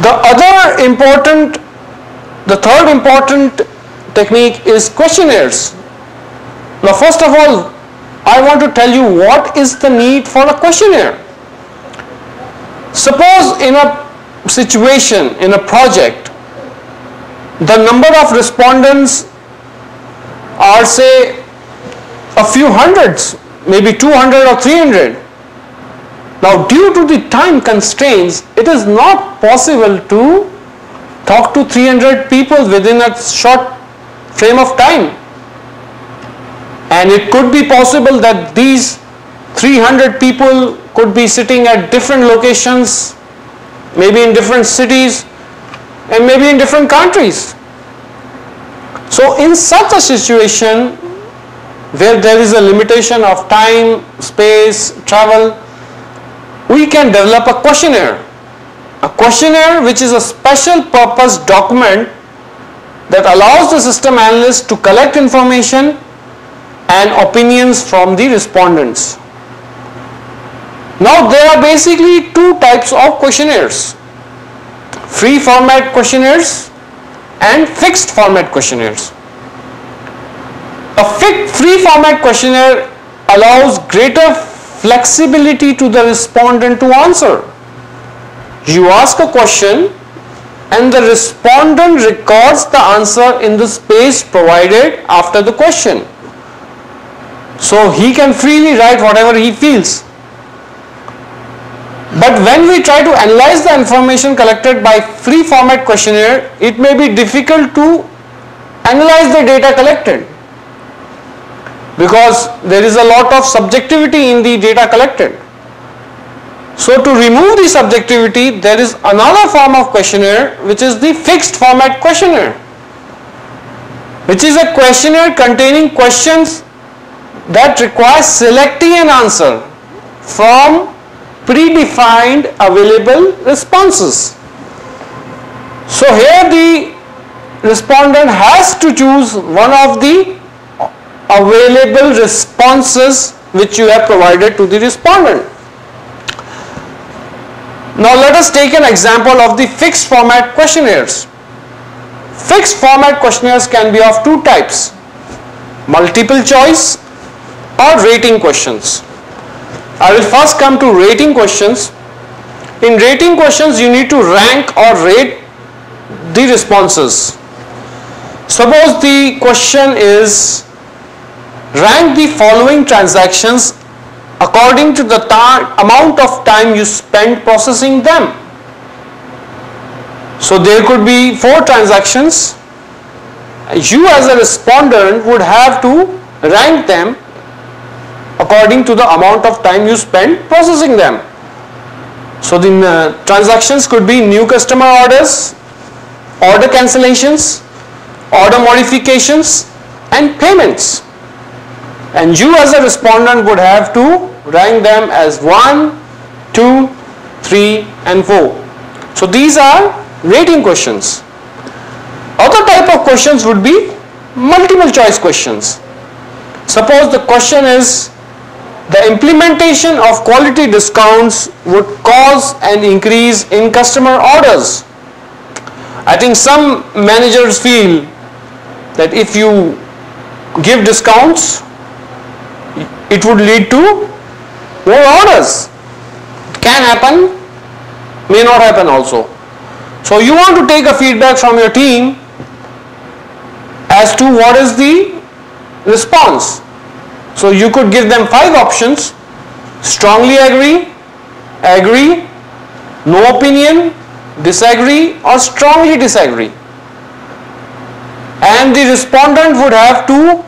The third important technique is questionnaires. Now, first of all, I want to tell you what is the need for a questionnaire. Suppose in a situation, in a project, the number of respondents are, say, a few hundreds, maybe 200 or 300. Now, due to the time constraints, it is not possible to talk to 300 people within a short frame of time. And it could be possible that these 300 people could be sitting at different locations, maybe in different cities, and maybe in different countries. So in such a situation where there is a limitation of time, space, travel, we can develop a questionnaire. A questionnaire which is a special purpose document that allows the system analyst to collect information and opinions from the respondents. Now there are basically two types of questionnaires: free format questionnaires and fixed format questionnaires. A free format questionnaire allows greater flexibility to the respondent to answer. You ask a question and the respondent records the answer in the space provided after the question. So he can freely write whatever he feels. But when we try to analyze the information collected by free format questionnaire, it may be difficult to analyze the data collected, because there is a lot of subjectivity in the data collected. So to remove the subjectivity, there is another form of questionnaire, which is the fixed format questionnaire, which is a questionnaire containing questions that require selecting an answer from predefined available responses. So here the respondent has to choose one of the available responses which you have provided to the respondent. Now let us take an example of the fixed format questionnaires. Fixed format questionnaires can be of two types: multiple choice or rating questions. I will first come to rating questions. In rating questions, you need to rank or rate the responses. Suppose the question is, rank the following transactions according to the amount of time you spent processing them. So there could be 4 transactions. You as a respondent would have to rank them according to the amount of time you spent processing them. So the transactions could be new customer orders, order cancellations, order modifications, and payments. And you as a respondent would have to rank them as 1, 2, 3, and 4. So these are rating questions. Other type of questions would be multiple choice questions. Suppose the question is, the implementation of quality discounts would cause an increase in customer orders. I think some managers feel that if you give discounts, it would lead to more orders. It can happen, may not happen also. So you want to take a feedback from your team as to what is the response. So you could give them 5 options: strongly agree, agree, no opinion, disagree, or strongly disagree. And the respondent would have to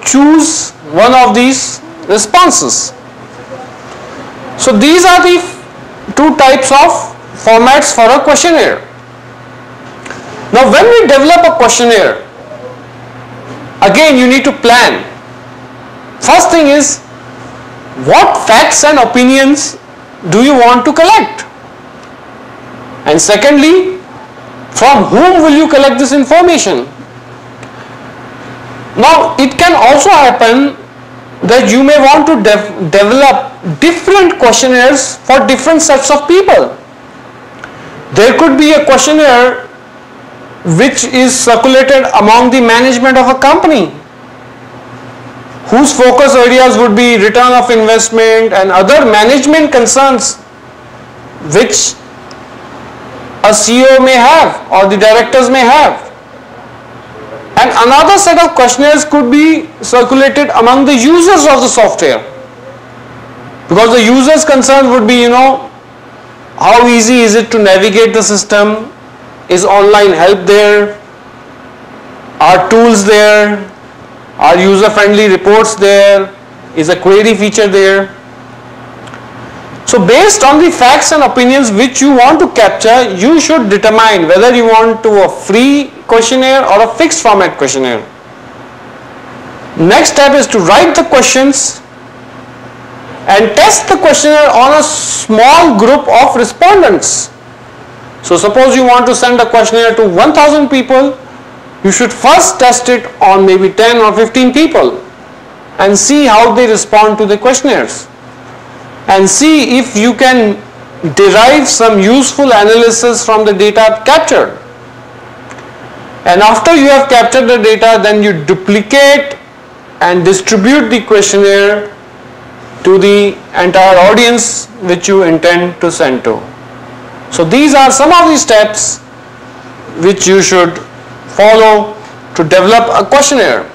choose one of these responses. So these are the 2 types of formats for a questionnaire. Now when we develop a questionnaire, again you need to plan. First thing is, what facts and opinions do you want to collect? And secondly, from whom will you collect this information? Now it can also happen that you may want to develop different questionnaires for different sets of people. There could be a questionnaire which is circulated among the management of a company, whose focus areas would be return of investment and other management concerns which a CEO may have or the directors may have. And another set of questionnaires could be circulated among the users of the software, because the users' concern would be, how easy is it to navigate the system? Is online help there? Are tools there? Are user-friendly reports there? Is a query feature there? So based on the facts and opinions which you want to capture, you should determine whether you want to a free questionnaire or a fixed format questionnaire. Next step is to write the questions and test the questionnaire on a small group of respondents. So suppose you want to send a questionnaire to 1000 people, you should first test it on maybe 10 or 15 people and see how they respond to the questionnaires, and see if you can derive some useful analysis from the data captured. And after you have captured the data, then you duplicate and distribute the questionnaire to the entire audience which you intend to send to. So these are some of the steps which you should follow to develop a questionnaire.